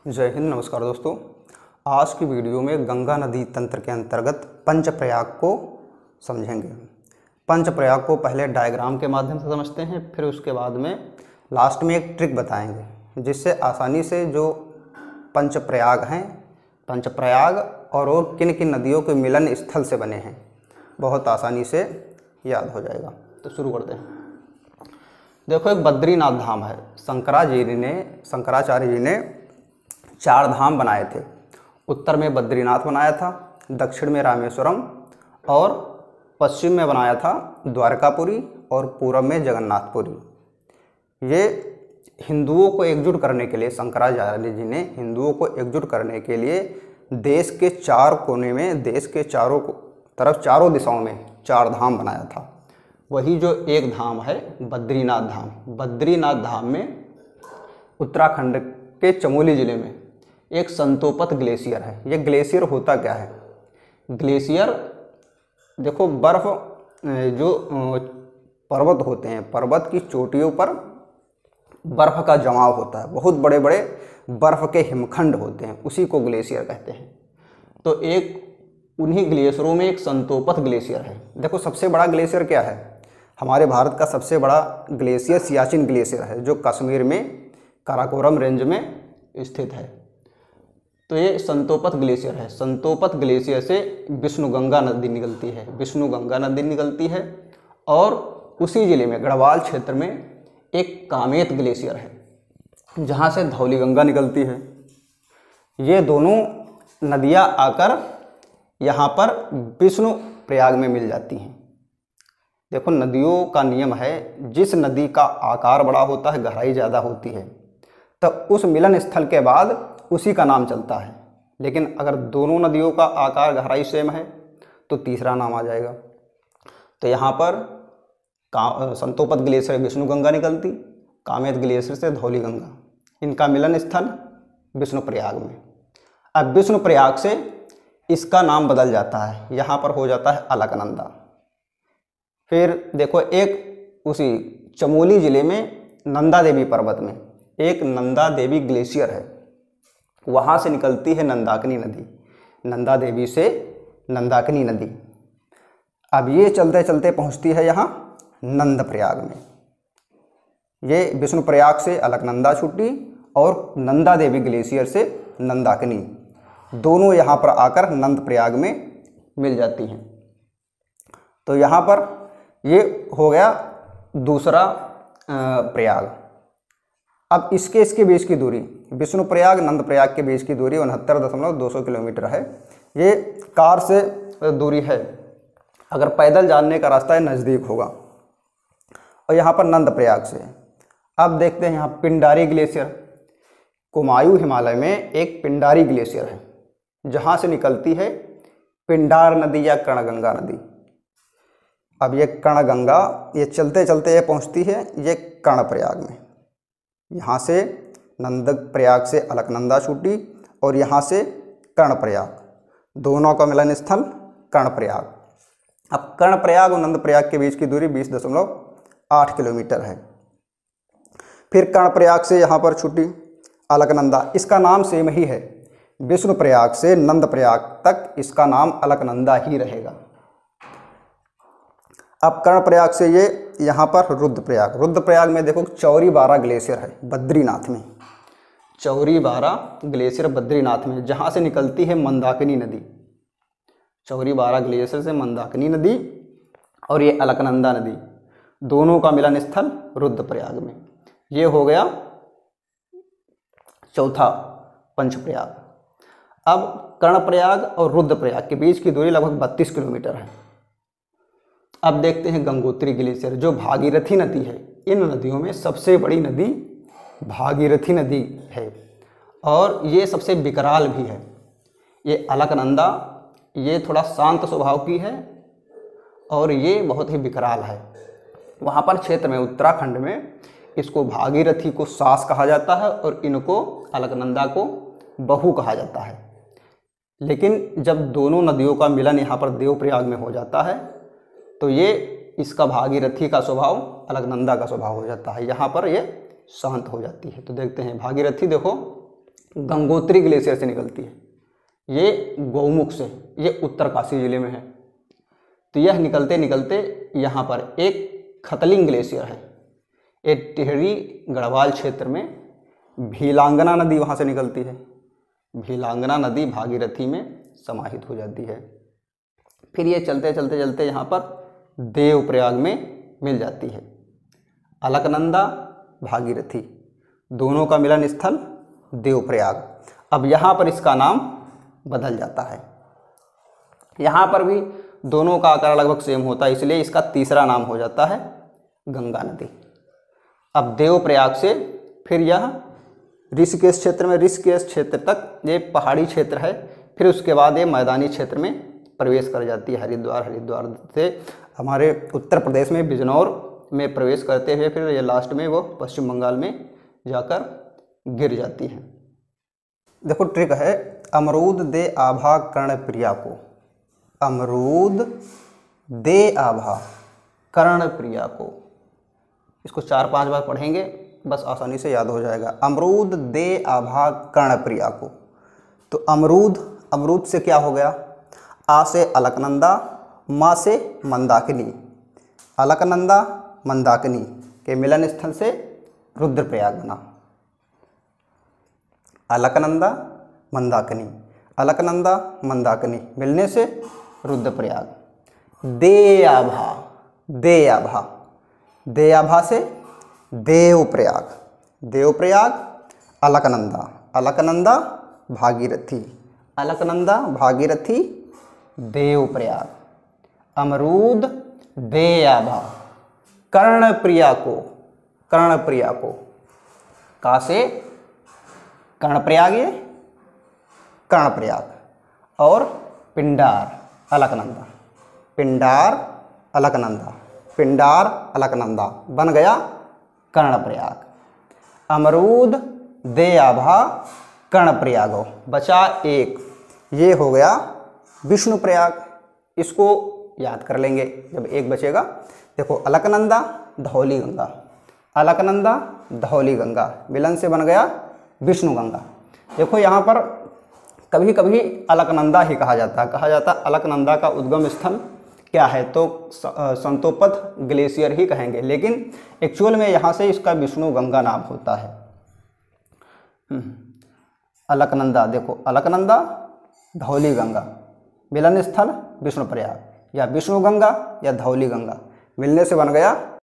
जय हिंद। नमस्कार दोस्तों। आज की वीडियो में गंगा नदी तंत्र के अंतर्गत पंचप्रयाग को समझेंगे। पंचप्रयाग को पहले डायग्राम के माध्यम से समझते हैं, फिर उसके बाद में लास्ट में एक ट्रिक बताएंगे जिससे आसानी से जो पंचप्रयाग हैं, पंचप्रयाग और किन किन नदियों के मिलन स्थल से बने हैं, बहुत आसानी से याद हो जाएगा। तो शुरू करते हैं। देखो, एक बद्रीनाथ धाम है। शंकराचार्य जी ने 4 धाम बनाए थे। उत्तर में बद्रीनाथ बनाया था, दक्षिण में रामेश्वरम और पश्चिम में बनाया था द्वारकापुरी और पूर्व में जगन्नाथपुरी। ये हिंदुओं को एकजुट करने के लिए, शंकराचार्य जी ने हिंदुओं को एकजुट करने के लिए देश के 4 कोने में, देश के चारों तरफ, चारों दिशाओं में 4 धाम बनाया था। वही जो एक धाम है बद्रीनाथ धाम। बद्रीनाथ धाम में उत्तराखंड के चमोली ज़िले में एक संतोपत ग्लेशियर है। ये ग्लेशियर होता क्या है? ग्लेशियर देखो, बर्फ़ जो पर्वत होते हैं, पर्वत की चोटियों पर बर्फ़ का जमाव होता है। बहुत बड़े बड़े बर्फ़ के हिमखंड होते हैं, उसी को ग्लेशियर कहते हैं। तो एक उन्हीं ग्लेशियरों में एक संतोपत ग्लेशियर है। देखो, सबसे बड़ा ग्लेशियर क्या है? हमारे भारत का सबसे बड़ा ग्लेशियर सियाचिन ग्लेशियर है, जो कश्मीर में काराकोरम रेंज में स्थित है। तो ये संतोपत ग्लेशियर है। संतोपत ग्लेशियर से विष्णुगंगा नदी निकलती है। विष्णुगंगा नदी निकलती है और उसी ज़िले में गढ़वाल क्षेत्र में एक कामेत ग्लेशियर है, जहाँ से धौलीगंगा निकलती है। ये दोनों नदियाँ आकर यहाँ पर विष्णु प्रयाग में मिल जाती हैं। देखो, नदियों का नियम है, जिस नदी का आकार बड़ा होता है, गहराई ज़्यादा होती है, तब उस मिलन स्थल के बाद उसी का नाम चलता है। लेकिन अगर दोनों नदियों का आकार गहराई सेम है तो तीसरा नाम आ जाएगा। तो यहाँ पर संतोपत ग्लेशियर विष्णुगंगा निकलती, कामेत ग्लेशियर से धौलीगंगा। इनका मिलन स्थल विष्णुप्रयाग में। अब विष्णुप्रयाग से इसका नाम बदल जाता है, यहाँ पर हो जाता है अलकनंदा। फिर देखो, एक उसी चमोली ज़िले में नंदा देवी पर्वत में एक नंदा देवी ग्लेशियर है। वहाँ से निकलती है नंदाकिनी नदी, नंदा देवी से नंदाकिनी नदी। अब ये चलते चलते पहुँचती है यहाँ नंदप्रयाग में। ये विष्णुप्रयाग से अलकनंदा छूटी और नंदा देवी ग्लेशियर से नंदाकिनी, दोनों यहाँ पर आकर नंदप्रयाग में मिल जाती हैं। तो यहाँ पर ये हो गया दूसरा प्रयाग। अब इसके बीच की दूरी, विष्णुप्रयाग नंदप्रयाग के बीच की दूरी 69.200 किलोमीटर है। ये कार से दूरी है, अगर पैदल जाने का रास्ता है नज़दीक होगा। और यहाँ पर नंदप्रयाग से अब देखते हैं यहाँ पिंडारी ग्लेशियर। कुमायूं हिमालय में एक पिंडारी ग्लेशियर है, जहाँ से निकलती है पिंडार नदी या कर्णगंगा नदी। अब ये कर्णगंगा, ये चलते चलते ये पहुँचती है ये कर्णप्रयाग में। यहाँ से नंदप्रयाग से अलकनंदा छूटी और यहाँ से कर्णप्रयाग, दोनों का मिलन स्थल कर्णप्रयाग। अब कर्णप्रयाग और नंदप्रयाग के बीच की दूरी 20.8 किलोमीटर है। फिर कर्णप्रयाग से यहाँ पर छूटी अलकनंदा। इसका नाम सेम ही है, विष्णुप्रयाग से नंदप्रयाग तक इसका नाम अलकनंदा ही रहेगा। अब कर्णप्रयाग से ये यहाँ पर रुद्रप्रयाग। रुद्रप्रयाग में देखो, चौरी बारा ग्लेशियर है बद्रीनाथ में। चौरी बारा ग्लेशियर बद्रीनाथ में, जहाँ से निकलती है मंदाकिनी नदी। चौरी बारा ग्लेशियर से मंदाकिनी नदी और ये अलकनंदा नदी, दोनों का मिलन स्थल रुद्रप्रयाग में। ये हो गया चौथा पंचप्रयाग। अब कर्णप्रयाग और रुद्रप्रयाग के बीच की दूरी लगभग 32 किलोमीटर है। अब देखते हैं गंगोत्री ग्लेशियर, जो भागीरथी नदी है। इन नदियों में सबसे बड़ी नदी भागीरथी नदी है और ये सबसे विकराल भी है। ये अलकनंदा, ये थोड़ा शांत स्वभाव की है और ये बहुत ही विकराल है। वहाँ पर क्षेत्र में, उत्तराखंड में, इसको भागीरथी को सास कहा जाता है और इनको, अलकनंदा को, बहू कहा जाता है। लेकिन जब दोनों नदियों का मिलन यहाँ पर देवप्रयाग में हो जाता है तो ये, इसका भागीरथी का स्वभाव अलकनंदा का स्वभाव हो जाता है। यहाँ पर ये शांत हो जाती है। तो देखते हैं भागीरथी, देखो गंगोत्री ग्लेशियर से निकलती है। ये गौमुख से, ये उत्तरकाशी जिले में है। तो यह निकलते निकलते यहाँ पर एक खतलिंग ग्लेशियर है, एक टिहरी गढ़वाल क्षेत्र में भीलांगना नदी वहाँ से निकलती है। भीलांगना नदी भागीरथी में समाहित हो जाती है। फिर ये चलते चलते चलते यहाँ पर देवप्रयाग में मिल जाती है। अलकनंदा भागीरथी दोनों का मिलन स्थल देवप्रयाग। अब यहाँ पर इसका नाम बदल जाता है। यहाँ पर भी दोनों का आकार लगभग सेम होता है, इसलिए इसका तीसरा नाम हो जाता है गंगा नदी। अब देवप्रयाग से फिर यह ऋषिकेश क्षेत्र में, ऋषिकेश क्षेत्र तक ये पहाड़ी क्षेत्र है। फिर उसके बाद ये मैदानी क्षेत्र में प्रवेश कर जाती है हरिद्वार। हरिद्वार से हमारे उत्तर प्रदेश में बिजनौर में प्रवेश करते हुए फिर ये लास्ट में वो पश्चिम बंगाल में जाकर गिर जाती है। देखो ट्रिक है, अमरूद दे आभा कर्णप्रिया को, अमरूद दे आभा कर्णप्रिया को। इसको 4-5 बार पढ़ेंगे बस आसानी से याद हो जाएगा। अमरूद दे आभा कर्णप्रिया को। तो अमरूद, अमरूद से क्या हो गया? आ से अलकनंदा, माँ से मंदाकिनी। अलकनंदा मंदाकिनी के मिलन स्थल से रुद्रप्रयाग बना। अलकनंदा मंदाकिनी, अलकनंदा मंदाकिनी मिलने से रुद्रप्रयाग। देआभा, देआभा, देआभा से देवप्रयाग। देवप्रयाग अलकनंदा, अलकनंदा भागीरथी, अलकनंदा भागीरथी देवप्रयाग। अमरूद देआभा कर्णप्रिया को, कर्णप्रिया को। का से कर्णप्रयाग, ये कर्णप्रयाग। और पिंडार अलकनंदा, पिंडार अलकनंदा, पिंडार अलकनंदा बन गया कर्णप्रयाग। अमरूद देआभा कर्णप्रयागो। बचा एक, ये हो गया विष्णुप्रयाग। इसको याद कर लेंगे जब एक बचेगा। देखो अलकनंदा धौली गंगा, अलकनंदा धौली गंगा मिलन से बन गया विष्णु गंगा। देखो यहाँ पर कभी कभी अलकनंदा ही कहा जाता है, अलकनंदा का उद्गम स्थल क्या है तो संतोपथ ग्लेशियर ही कहेंगे, लेकिन एक्चुअल में यहाँ से इसका विष्णु गंगा नाम होता है। अलकनंदा, देखो अलकनंदा धौली गंगा मिलन स्थल विष्णुप्रयाग, या विष्णु गंगा या धौली गंगा मिलने से बन गया